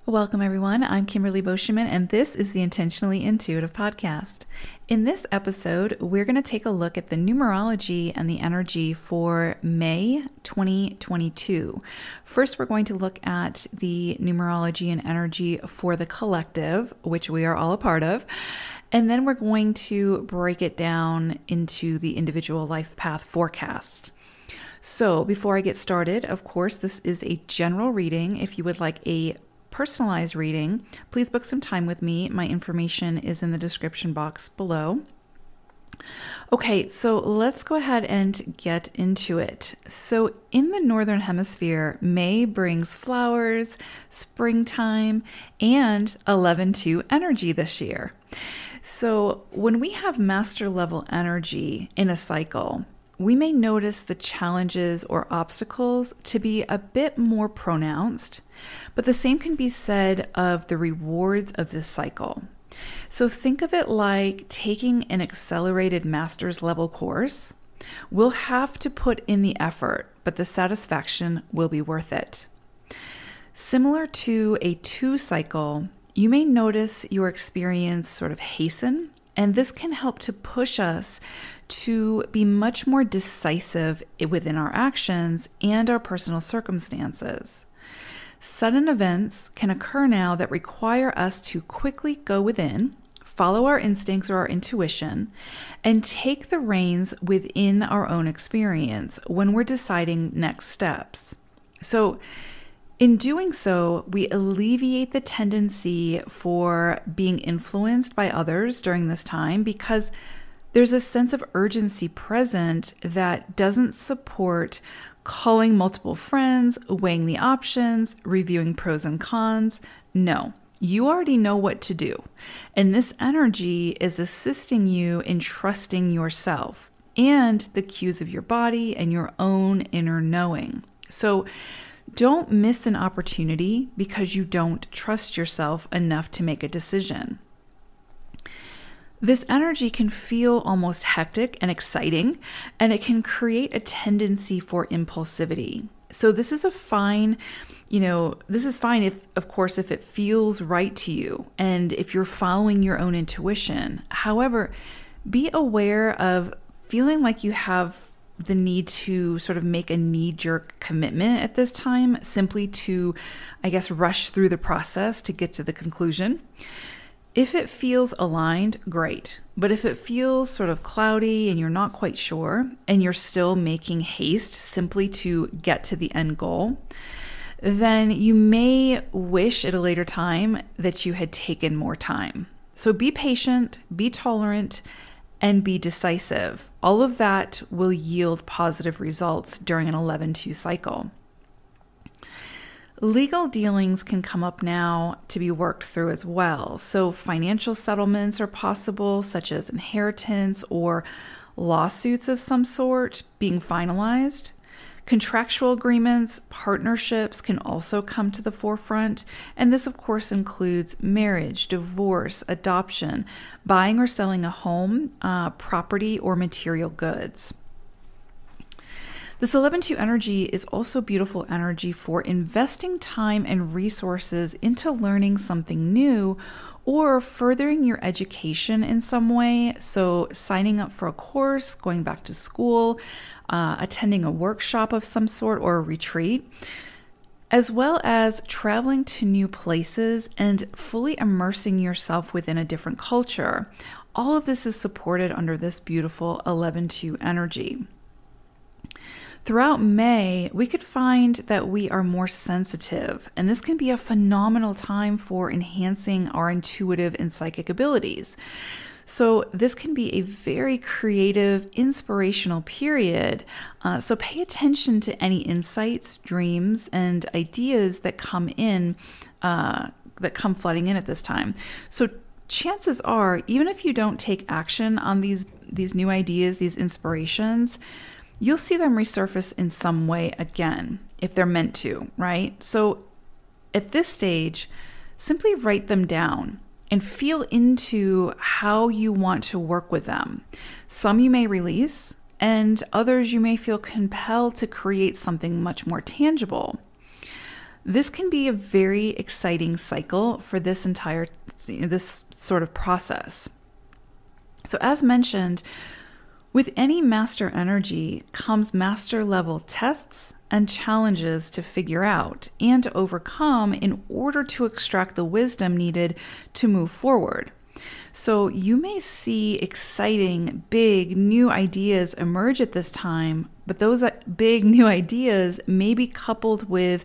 Welcome, everyone. I'm Kimberly Boscheman, and this is the Intentionally Intuitive Podcast. In this episode, we're going to take a look at the numerology and the energy for May 2022. First, we're going to look at the numerology and energy for the collective, which we are all a part of. And then we're going to break it down into the individual life path forecast. So before I get started, of course, this is a general reading. If you would like a personalized reading, please book some time with me. My information is in the description box below. Okay, so let's go ahead and get into it. So in the Northern Hemisphere, May brings flowers, springtime, and 11-2 energy this year. So when we have master level energy in a cycle, we may notice the challenges or obstacles to be a bit more pronounced, but the same can be said of the rewards of this cycle. So think of it like taking an accelerated master's level course. We'll have to put in the effort, but the satisfaction will be worth it. Similar to a 2 cycle, you may notice your experience sort of hasten, and this can help to push us to be much more decisive within our actions and our personal circumstances. Sudden events can occur now that require us to quickly go within, follow our instincts or our intuition, and take the reins within our own experience when we're deciding next steps. So, in doing so, we alleviate the tendency for being influenced by others during this time because there's a sense of urgency present that doesn't support calling multiple friends, weighing the options, reviewing pros and cons. No, you already know what to do. And this energy is assisting you in trusting yourself and the cues of your body and your own inner knowing. So don't miss an opportunity because you don't trust yourself enough to make a decision. This energy can feel almost hectic and exciting, and it can create a tendency for impulsivity. So this is fine if, of course, if it feels right to you and if you're following your own intuition. However, be aware of feeling like you have the need to sort of make a knee-jerk commitment at this time, simply to, rush through the process to get to the conclusion. If it feels aligned, great. But if it feels sort of cloudy and you're not quite sure, and you're still making haste simply to get to the end goal, then you may wish at a later time that you had taken more time. So be patient, be tolerant, and be decisive. All of that will yield positive results during an 11-2 cycle. Legal dealings can come up now to be worked through as well. So financial settlements are possible, such as inheritance or lawsuits of some sort being finalized. Contractual agreements, partnerships can also come to the forefront. And this, of course, includes marriage, divorce, adoption, buying or selling a home, property, or material goods. This 11-2 energy is also beautiful energy for investing time and resources into learning something new or furthering your education in some way. So signing up for a course, going back to school, attending a workshop of some sort or a retreat, as well as traveling to new places and fully immersing yourself within a different culture. All of this is supported under this beautiful 11-2 energy. Throughout May, we could find that we are more sensitive, and this can be a phenomenal time for enhancing our intuitive and psychic abilities. So this can be a very creative, inspirational period. So pay attention to any insights, dreams, and ideas that come flooding in at this time. So chances are, even if you don't take action on these new ideas, these inspirations, you'll see them resurface in some way again, if they're meant to, right? So at this stage, simply write them down and feel into how you want to work with them. Some you may release, and others you may feel compelled to create something much more tangible. This can be a very exciting cycle for this sort of process. So as mentioned, with any master energy comes master level tests and challenges to figure out and to overcome in order to extract the wisdom needed to move forward. So you may see exciting, big, new ideas emerge at this time, but those big new ideas may be coupled with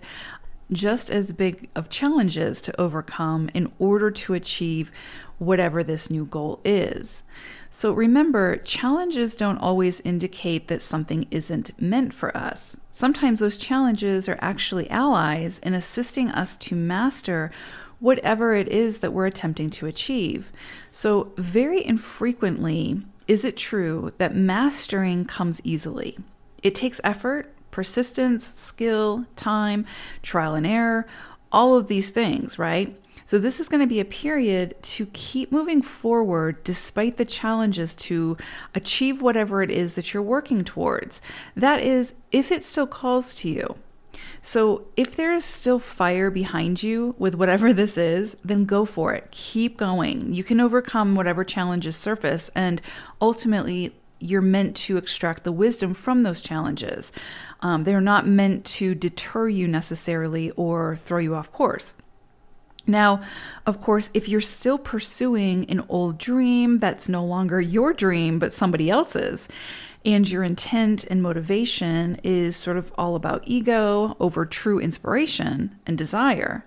just as big of challenges to overcome in order to achieve whatever this new goal is. So remember, challenges don't always indicate that something isn't meant for us. Sometimes those challenges are actually allies in assisting us to master whatever it is that we're attempting to achieve. So very infrequently is it true that mastering comes easily. It takes effort, persistence, skill, time, trial and error, all of these things, right? So this is going to be a period to keep moving forward despite the challenges to achieve whatever it is that you're working towards. That is, if it still calls to you. So if there is still fire behind you with whatever this is, then go for it. Keep going. You can overcome whatever challenges surface, and ultimately you're meant to extract the wisdom from those challenges. They're not meant to deter you necessarily or throw you off course. Now, of course, if you're still pursuing an old dream that's no longer your dream, but somebody else's, and your intent and motivation is sort of all about ego over true inspiration and desire,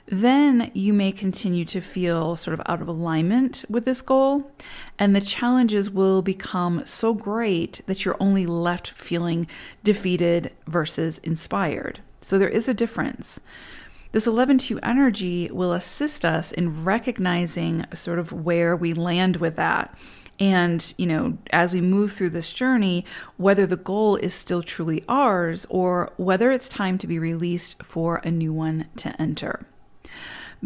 then you may continue to feel sort of out of alignment with this goal, and the challenges will become so great that you're only left feeling defeated versus inspired. So there is a difference. This 11-2 energy will assist us in recognizing sort of where we land with that. And, as we move through this journey, whether the goal is still truly ours or whether it's time to be released for a new one to enter.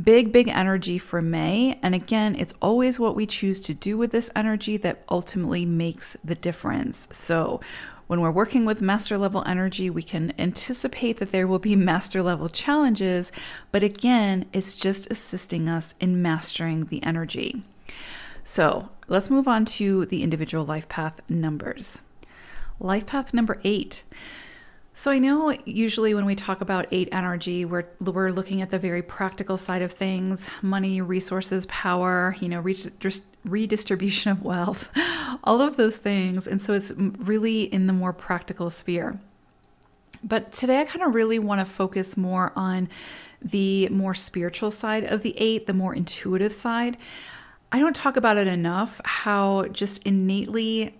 Big, big energy for May. And again, it's always what we choose to do with this energy that ultimately makes the difference. So when we're working with master level energy, we can anticipate that there will be master level challenges, but again, it's just assisting us in mastering the energy. So let's move on to the individual life path numbers. Life path number 8. So I know usually when we talk about 8 energy, we're looking at the very practical side of things: money, resources, power, redistribution of wealth, all of those things. And so it's really in the more practical sphere. But today I kind of really want to focus more on the more spiritual side of the 8, the more intuitive side. I don't talk about it enough, how just innately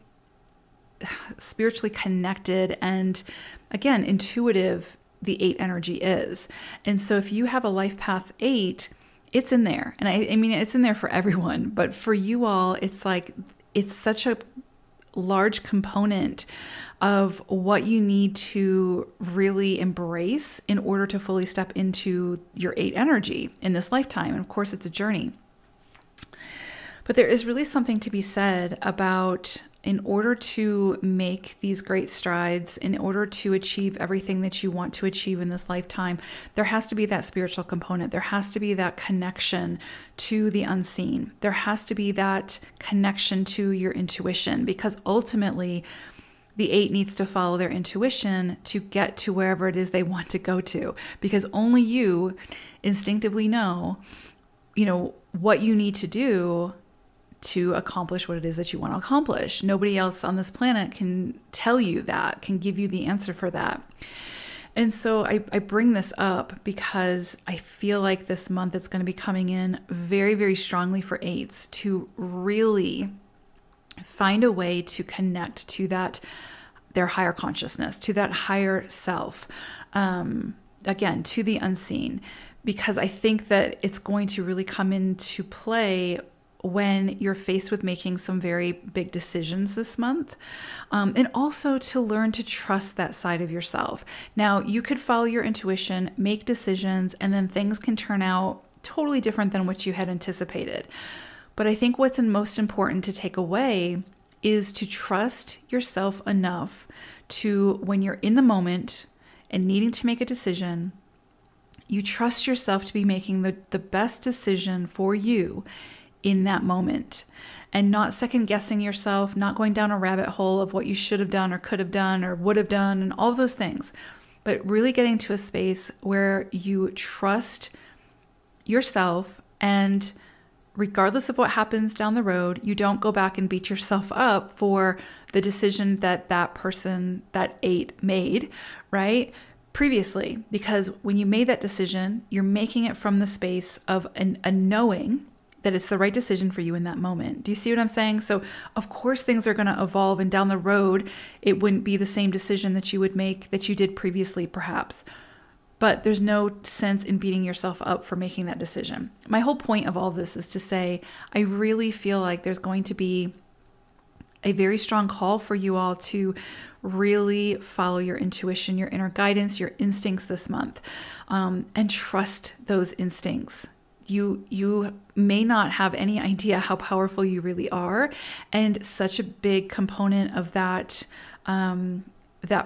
spiritually connected and, again, intuitive the 8 energy is. And so if you have a life path 8, it's in there. And I mean, it's in there for everyone, but for you all, it's like, it's such a large component of what you need to really embrace in order to fully step into your 8 energy in this lifetime. And of course, it's a journey. But there is really something to be said about, in order to make these great strides, in order to achieve everything that you want to achieve in this lifetime, there has to be that spiritual component. There has to be that connection to the unseen. There has to be that connection to your intuition, because ultimately the 8 needs to follow their intuition to get to wherever it is they want to go to, because only you instinctively know, what you need to do to accomplish what it is that you want to accomplish. Nobody else on this planet can tell you that, can give you the answer for that. And so I bring this up because I feel like this month it's going to be coming in very, very strongly for 8s to really find a way to connect to that, their higher consciousness, to that higher self, again, to the unseen, because I think that it's going to really come into play when you're faced with making some very big decisions this month, and also to learn to trust that side of yourself. Now, you could follow your intuition, make decisions, and then things can turn out totally different than what you had anticipated. But I think what's most important to take away is to trust yourself enough to, when you're in the moment and needing to make a decision, you trust yourself to be making the best decision for you in that moment, and not second guessing yourself, not going down a rabbit hole of what you should have done or could have done or would have done and all those things, but really getting to a space where you trust yourself, and regardless of what happens down the road, you don't go back and beat yourself up for the decision that person, that 8 made, right? Previously, because when you made that decision, you're making it from the space of a knowing that it's the right decision for you in that moment. Do you see what I'm saying? So of course things are going to evolve, and down the road, it wouldn't be the same decision that you would make that you did previously, perhaps. But there's no sense in beating yourself up for making that decision. My whole point of all this is to say, I really feel like there's going to be a very strong call for you all to really follow your intuition, your inner guidance, your instincts this month, and trust those instincts. You may not have any idea how powerful you really are, and such a big component of that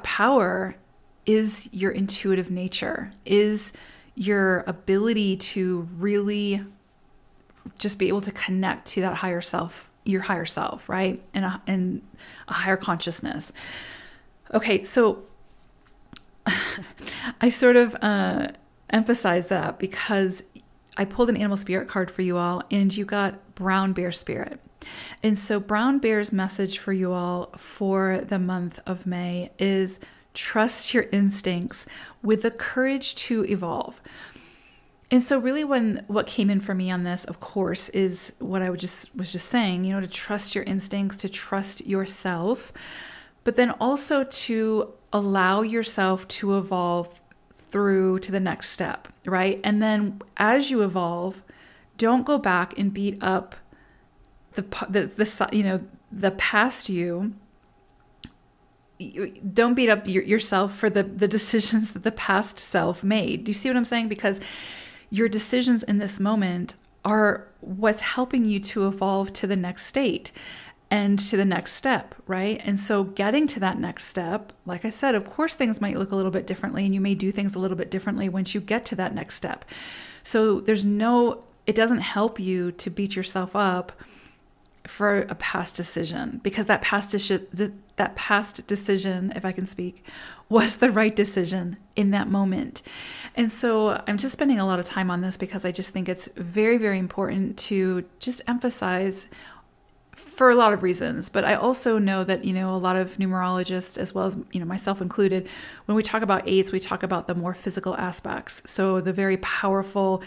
power is your intuitive nature, is your ability to really just be able to connect to that higher self, your higher self, right? And a higher consciousness. Okay, so I sort of emphasize that because I pulled an animal spirit card for you all, and you got brown bear spirit. And so brown bear's message for you all for the month of May is trust your instincts with the courage to evolve. And so really what came in for me on this, of course, is what I was just saying, to trust your instincts, to trust yourself, but then also to allow yourself to evolve through to the next step, right? And then as you evolve, don't go back and beat up the past you. Don't beat up yourself for the decisions that the past self made. Do you see what I'm saying? Because your decisions in this moment are what's helping you to evolve to the next state and to the next step, right? And so getting to that next step, like I said, of course things might look a little bit differently, and you may do things a little bit differently once you get to that next step. So it doesn't help you to beat yourself up for a past decision, because that past decision, if I can speak, was the right decision in that moment. And so I'm just spending a lot of time on this because I just think it's very, very important to just emphasize for a lot of reasons. But I also know that, a lot of numerologists, as well as, myself included, when we talk about 8s, we talk about the more physical aspects. So the very powerful,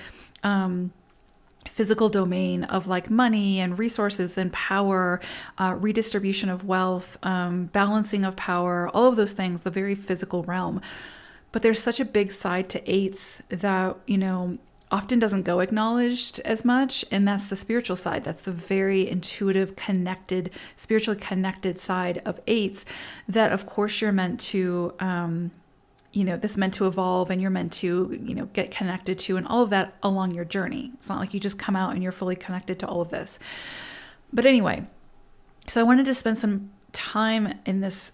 physical domain of like money and resources and power, redistribution of wealth, balancing of power, all of those things, the very physical realm. But there's such a big side to 8s that, often doesn't go acknowledged as much. And that's the spiritual side. That's the very intuitive, connected, spiritually connected side of 8s that of course you're meant to, this meant to evolve, and you're meant to, get connected to, and all of that along your journey. It's not like you just come out and you're fully connected to all of this. But anyway, so I wanted to spend some time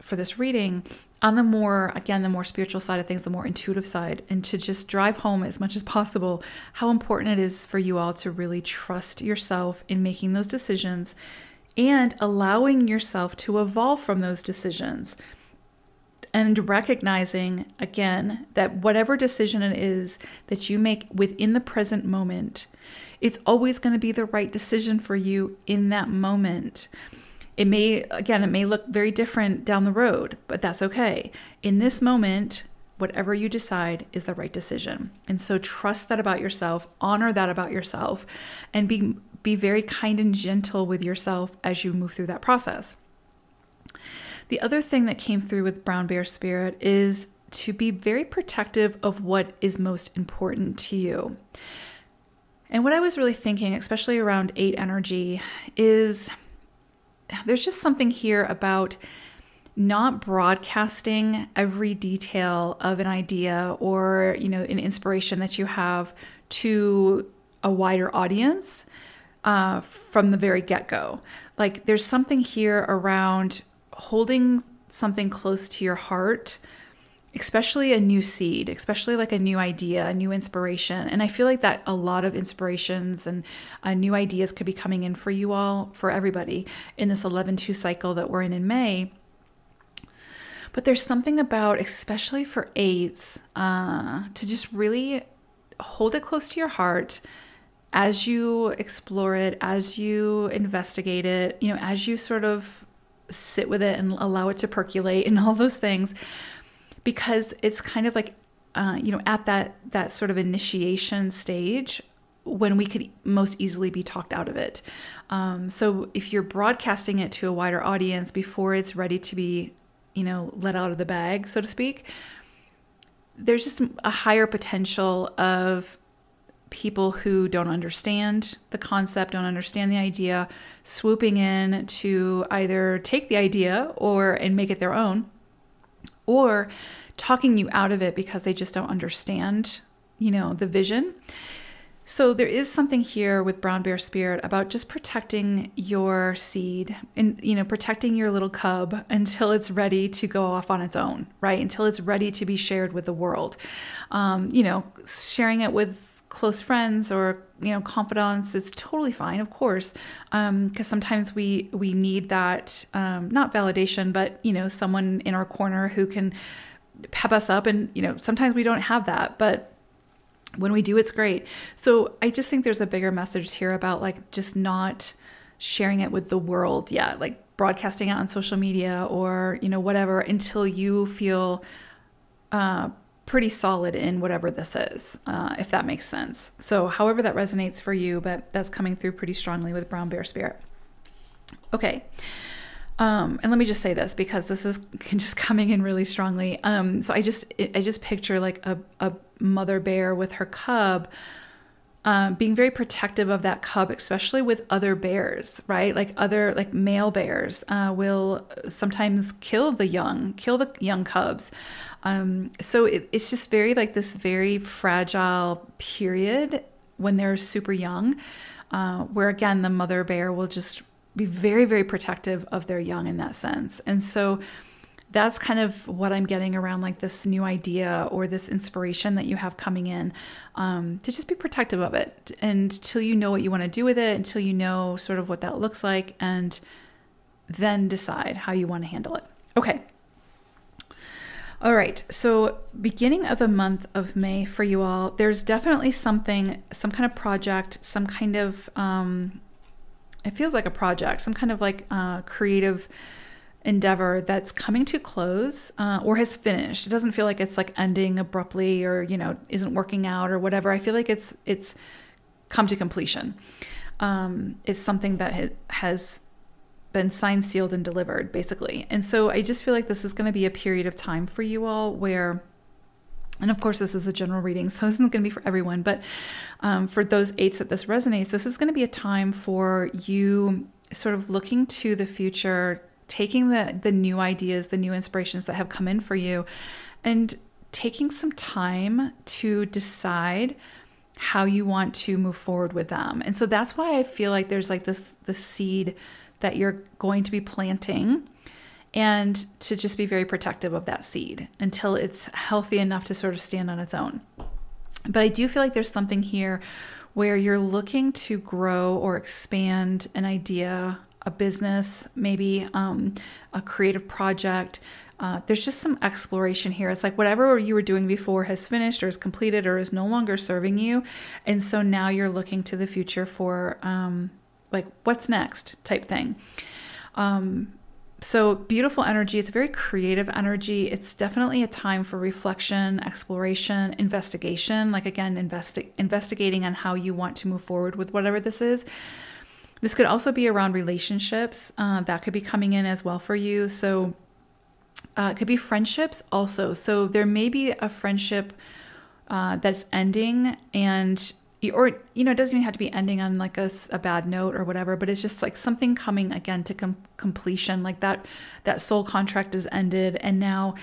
for this reading on the more spiritual side of things, the more intuitive side, and to just drive home as much as possible how important it is for you all to really trust yourself in making those decisions and allowing yourself to evolve from those decisions. And recognizing, again, that whatever decision it is that you make within the present moment, it's always going to be the right decision for you in that moment. It may look very different down the road, but that's okay. In this moment, whatever you decide is the right decision. And so trust that about yourself, honor that about yourself, and be very kind and gentle with yourself as you move through that process. The other thing that came through with Brown Bear Spirit is to be very protective of what is most important to you. And what I was really thinking, especially around 8 energy, is there's just something here about not broadcasting every detail of an idea or, an inspiration that you have to a wider audience from the very get-go. Like there's something here around holding something close to your heart especially a new seed, especially like a new idea, a new inspiration. And I feel like that a lot of inspirations and new ideas could be coming in for you all, for everybody in this 11-2 cycle that we're in May. But there's something about, especially for 8s, to just really hold it close to your heart as you explore it, as you investigate it, as you sort of sit with it and allow it to percolate and all those things. Because it's kind of like, at that sort of initiation stage when we could most easily be talked out of it. So if you're broadcasting it to a wider audience before it's ready to be, let out of the bag, so to speak, there's just a higher potential of people who don't understand the concept, don't understand the idea, swooping in to either take the idea and make it their own, or talking you out of it because they just don't understand, the vision. So there is something here with Brown Bear Spirit about just protecting your seed and, protecting your little cub until it's ready to go off on its own, right? Until it's ready to be shared with the world. Sharing it with close friends or, confidants is totally fine, of course. Because sometimes we need that, not validation, but, someone in our corner who can pep us up. And, sometimes we don't have that, but when we do, it's great. So I just think there's a bigger message here about like just not sharing it with the world yet, like broadcasting it on social media or, whatever, until you feel pretty solid in whatever this is, if that makes sense. So however that resonates for you, but that's coming through pretty strongly with Brown Bear Spirit. Okay. And let me just say this because this is just coming in really strongly. So I just picture like a mother bear with her cub, being very protective of that cub, especially with other bears, right? Like male bears, will sometimes kill the young cubs. So it's just very like this very fragile period when they're super young, where again, the mother bear will just be very, very protective of their young in that sense. And so that's kind of what I'm getting around like this new idea or this inspiration that you have coming in, to just be protective of it until you know what you want to do with it, until you know sort of what that looks like, and then decide how you want to handle it. Okay. All right. So beginning of the month of May for you all, there's definitely some kind of project, some kind of, it feels like a project, some kind of like creative endeavor that's coming to close, or has finished. It doesn't feel like it's like ending abruptly or, isn't working out or whatever. I feel like it's come to completion. It's something that has been signed, sealed, and delivered, basically. And so I just feel like this is going to be a period of time for you all where, and of course, this is a general reading, so this isn't going to be for everyone, but for those 8s that this resonates, this is going to be a time for you sort of looking to the future, taking the new ideas, the new inspirations that have come in for you, and taking some time to decide how you want to move forward with them. And so that's why I feel like there's like this seed that you're going to be planting, and to just be very protective of that seed until it's healthy enough to sort of stand on its own. But I do feel like there's something here where you're looking to grow or expand an idea, a business, maybe a creative project. There's just some exploration here. It's like whatever you were doing before has finished or is completed or is no longer serving you. And so now you're looking to the future for like what's next type thing. So beautiful energy. It's a very creative energy. It's definitely a time for reflection, exploration, investigation. Like again, investigating on how you want to move forward with whatever this is. This could also be around relationships. That could be coming in as well for you. So it could be friendships also. So there may be a friendship that's ending, and or it doesn't even have to be ending on like a bad note or whatever, but it's just like something coming again to completion, like that soul contract is ended, and now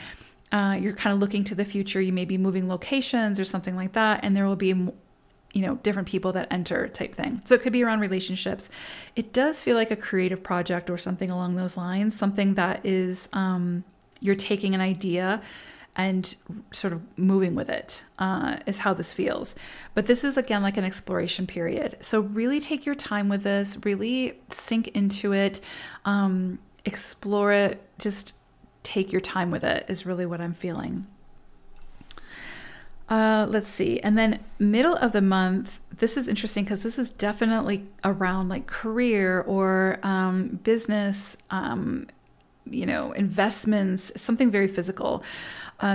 you're kind of looking to the future. You may be moving locations or something like that, and there will be different people that enter type thing. So it could be around relationships. It does feel like a creative project or something along those lines, something that is you're taking an idea and sort of moving with it is how this feels. But this is, again, like an exploration period. So really take your time with this, really sink into it, explore it, just take your time with it is really what I'm feeling. Let's see. And then middle of the month, this is interesting because this is definitely around like career or business, investments, something very physical.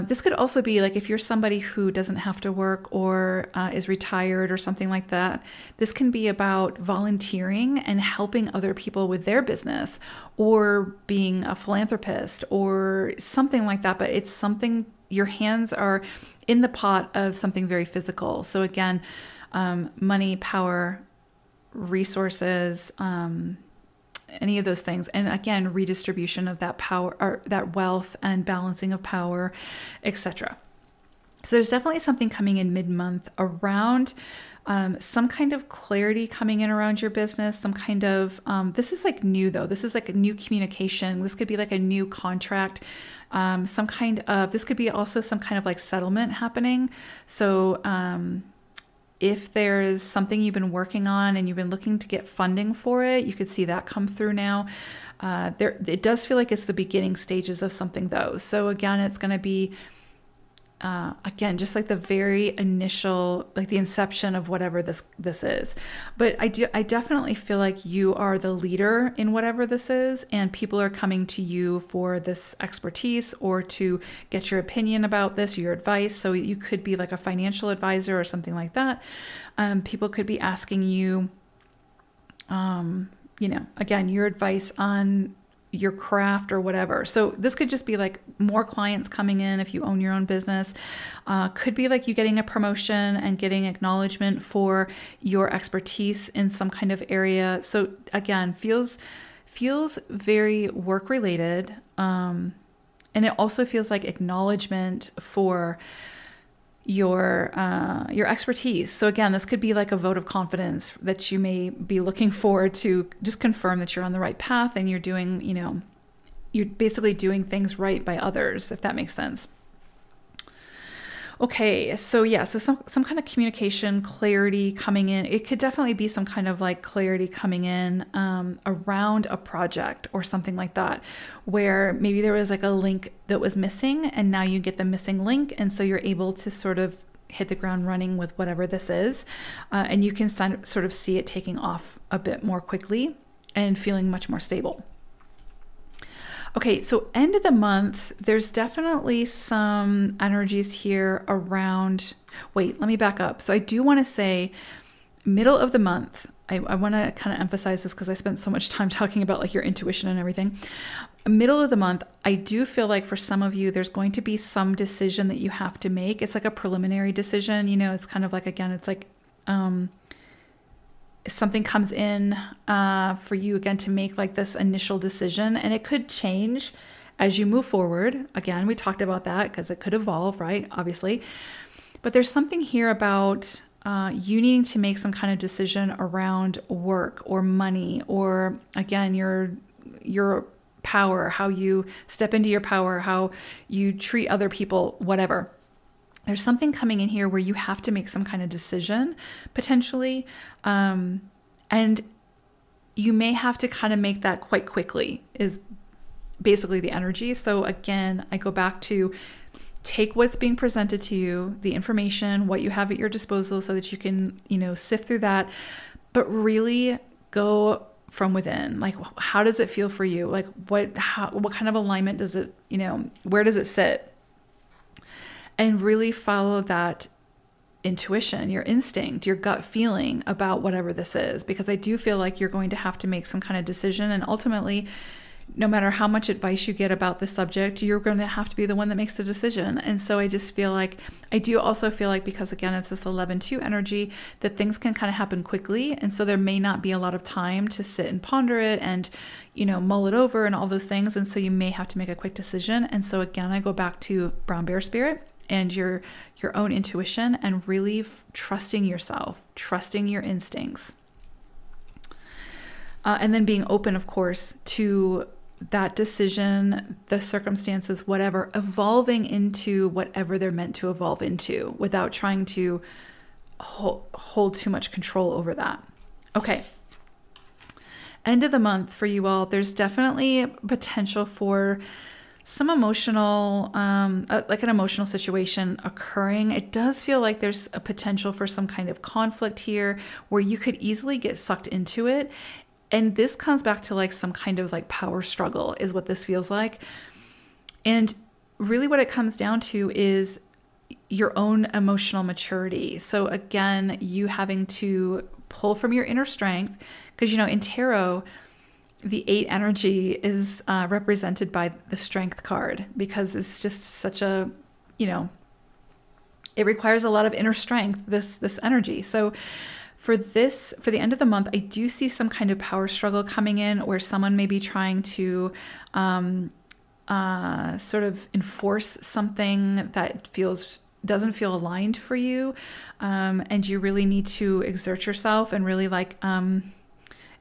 This could also be like if you're somebody who doesn't have to work or is retired or something like that. This can be about volunteering and helping other people with their business or being a philanthropist or something like that. But it's something, your hands are in the pot of something very physical. So again, money, power, resources, any of those things. And again, redistribution of that power or that wealth and balancing of power, etc. So there's definitely something coming in mid-month around some kind of clarity coming in around your business, some kind of, this is like new though. This is like a new communication. This could be like a new contract, this could be also some kind of like settlement happening. So, if there's something you've been working on and you've been looking to get funding for it, you could see that come through now. It does feel like it's the beginning stages of something though. So again, it's going to be, just like the very initial, like the inception of whatever this is. But I definitely feel like you are the leader in whatever this is, and people are coming to you for this expertise or to get your opinion about this, your advice. So you could be like a financial advisor or something like that. People could be asking you, again, your advice on your craft or whatever. So this could just be like more clients coming in if you own your own business. Could be like you getting a promotion and getting acknowledgement for your expertise in some kind of area. So again, feels very work related. And it also feels like acknowledgement for your expertise. So again, this could be like a vote of confidence that you may be looking for to just confirm that you're on the right path and you're doing, you're basically doing things right by others, if that makes sense. Okay, so some kind of communication, clarity coming in. It could definitely be some kind of like clarity coming in around a project or something like that, where maybe there was like a link that was missing and now you get the missing link. And so you're able to sort of hit the ground running with whatever this is. And you can sort of see it taking off a bit more quickly and feeling much more stable. Okay, so end of the month, there's definitely some energies here around, wait, let me back up. So I do want to say middle of the month, I want to kind of emphasize this because I spent so much time talking about like your intuition and everything. Middle of the month, I do feel like for some of you, there's going to be some decision that you have to make. It's like a preliminary decision, it's kind of like, again, it's like, something comes in for you again to make like this initial decision, and it could change as you move forward. Again, we talked about that because it could evolve, right? Obviously. But there's something here about you needing to make some kind of decision around work or money, or again, your power, how you step into your power, how you treat other people, whatever. There's something coming in here where you have to make some kind of decision potentially. And you may have to kind of make that quite quickly is basically the energy. So again, I go back to take what's being presented to you, the information, what you have at your disposal so that you can, sift through that, but really go from within. Like, how does it feel for you? Like what kind of alignment does it, where does it sit? And really follow that intuition, your instinct, your gut feeling about whatever this is, because I do feel like you're going to have to make some kind of decision. And ultimately, no matter how much advice you get about the subject, you're going to have to be the one that makes the decision. And so I just feel like, I do also feel like, because again, it's this 11-2 energy, that things can kind of happen quickly. And so there may not be a lot of time to sit and ponder it and, mull it over and all those things. And so you may have to make a quick decision. And so again, I go back to brown bear spirit and your own intuition, and really trusting yourself, trusting your instincts. And then being open, of course, to that decision, the circumstances, whatever, evolving into whatever they're meant to evolve into without trying to hold too much control over that. Okay. End of the month for you all, there's definitely potential for some emotional, like an emotional situation occurring. It does feel like there's a potential for some kind of conflict here where you could easily get sucked into it. And this comes back to like some kind of like power struggle is what this feels like. And really what it comes down to is your own emotional maturity. So again, you having to pull from your inner strength, because, you know, in tarot, the 8 energy is represented by the strength card, because it's just such a, you know, it requires a lot of inner strength, this energy. So for the end of the month, I do see some kind of power struggle coming in where someone may be trying to sort of enforce something that doesn't feel aligned for you. And you really need to exert yourself and really like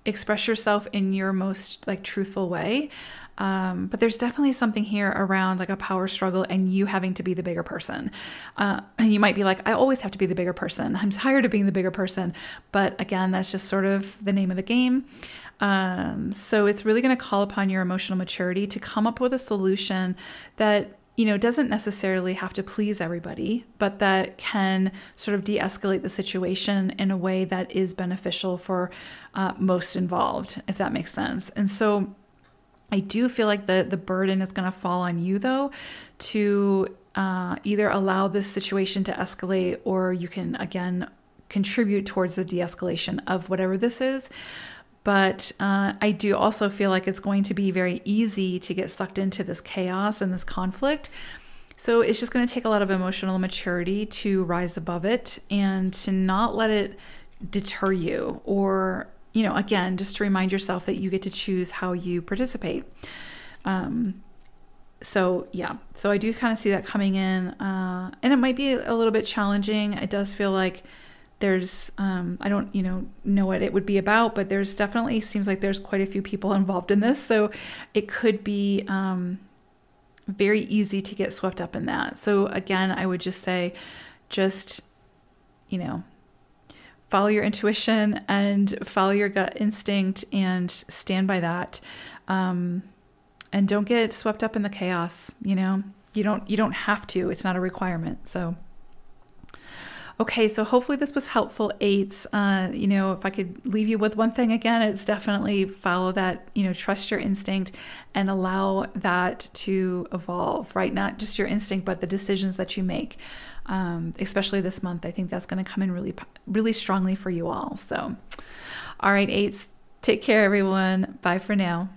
express yourself in your most like truthful way. But there's definitely something here around like a power struggle and you having to be the bigger person. And you might be like, I always have to be the bigger person. I'm tired of being the bigger person. But again, that's just sort of the name of the game. So it's really going to call upon your emotional maturity to come up with a solution that, you know, doesn't necessarily have to please everybody, but that can sort of de-escalate the situation in a way that is beneficial for most involved, if that makes sense. And so I do feel like the burden is going to fall on you, though, to either allow this situation to escalate, or you can, again, contribute towards the de-escalation of whatever this is. But I do also feel like it's going to be very easy to get sucked into this chaos and this conflict. So it's just going to take a lot of emotional maturity to rise above it and to not let it deter you, or, you know, again, just to remind yourself that you get to choose how you participate. So yeah, so I do kind of see that coming in, and it might be a little bit challenging. It does feel like there's, I don't, know what it would be about, but there's definitely seems like there's quite a few people involved in this. So it could be very easy to get swept up in that. So again, I would just say, follow your intuition and follow your gut instinct and stand by that. And don't get swept up in the chaos. You don't have to, it's not a requirement. So okay, so hopefully this was helpful, 8s. If I could leave you with one thing again, it's definitely follow that, trust your instinct and allow that to evolve, right? Not just your instinct, but the decisions that you make, especially this month. I think that's going to come in really, really strongly for you all. So, all right, 8s, take care, everyone. Bye for now.